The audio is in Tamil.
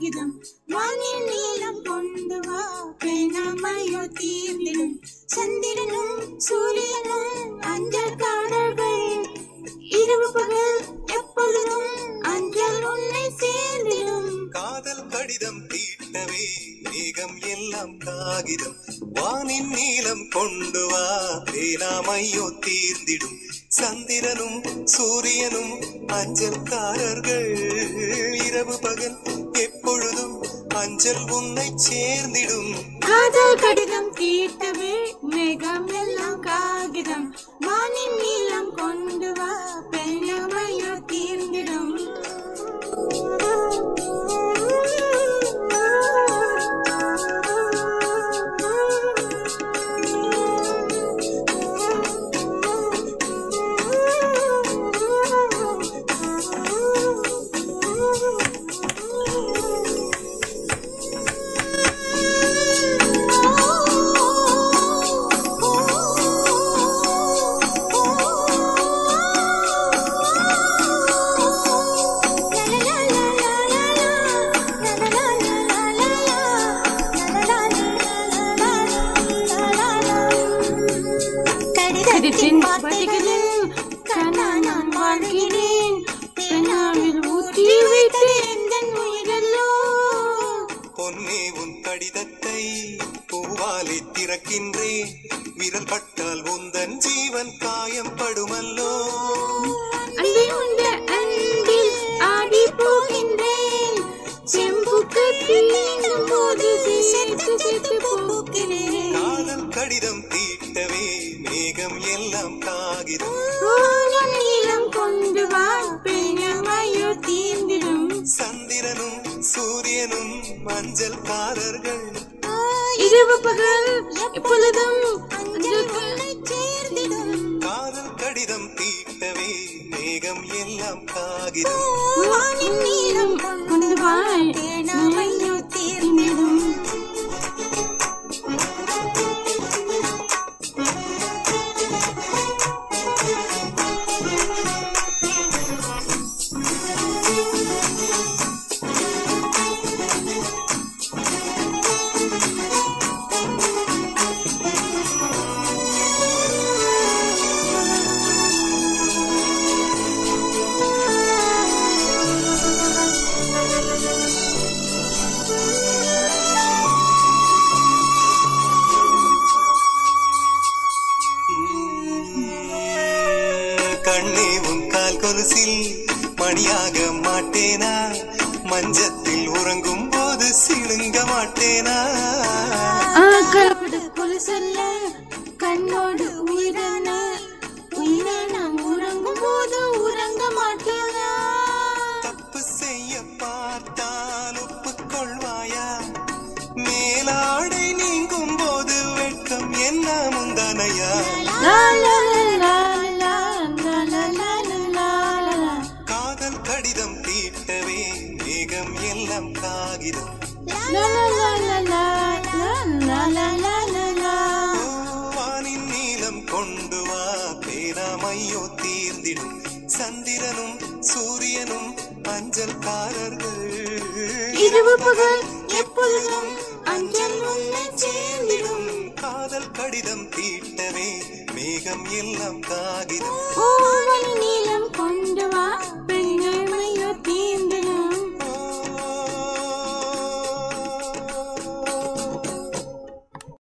காகிதம் வானில் நீளம் கொண்டு வா பேனாமையோ தீர்ந்திடும் சந்திரனும் சூரியனும் அஞ்சல்காரர்கள் இரவு பகல் எப்பொழுதும் அஞ்சல் உன்னை சேர்ந்திடும் காதல் கடிதம் தீட்டவே மேகம் எல்லாம் காகிதம் வானின் நீளம் கொண்டு வா பேனாமையோ தீர்ந்திடும் சந்திரனும் சூரியனும் அஞ்சல்காரர்கள் இரவு பகல் எப்பொழுதும் அஞ்சல் உன்னை சேர்ந்திடும் காதல் கடிதம் தீட்டவே மேகம் எல்லாம் காகிதம் வானின் நீளம் கொண்டு வா பேனாமையோ தீர்ந்திடும் பொன்னே உன் கடிதத்தை பூவாலே திறக்கின்றேன் விரல் பட்டால் உந்தன் ஜீவன் காயம் படுமல்லோ அன்பில் ஆடி போகின்றேன் செம்புக்கு தீண்டும் போது சேர்த்து சேர்த்து போகிறேன் காதல் கடிதம் தீட்டவே மேகம் எல்லாம் காகிதம் நீளம் கொண்டு வா பேனாமையோ தீர்ந்திடும் சந்திரனும் சூரியனும் மஞ்சள்காரர்கள் இரவு பகல் எப்பொழுதும் அஞ்சல் சேர்ந்திடும் காதல் கடிதம் தீட்டவே மேகம் எல்லாம் காகிதம் வானின் நீளம் கொண்டு வா பேனாமையோ தீர்ந்திடும் கண்ணே உன் கால் கொலுசில் மணியாக மாட்டேனா மஞ்சத்தில் உறங்கும் போது சிழுங்க மாட்டேனா கொலுசல்ல கண்ணோடு உயிரான நாம் உறங்கும் போது உறங்க மாட்டேனா தப்பு செய்ய பார்த்தால் ஒப்புக்கொள்வாயா மேலாடை நீங்கும் போது வெட்கம் என்ன முந்தானையா காதல் கடிதம் தீட்டவே மேகம் எல்லாம் காகிதம் வானின் நீளம் கொண்டு வா பேனாமையோ தீர்ந்திடும் சந்திரனும் சூரியனும் அஞ்சல்காரர்கள் இரவு பகல் எப்பொழுதும் அஞ்சல் உன்னை சேர்ந்திடும் காதல் கடிதம் தீட்டவே மேகம் எல்லாம் காகிதம் நீல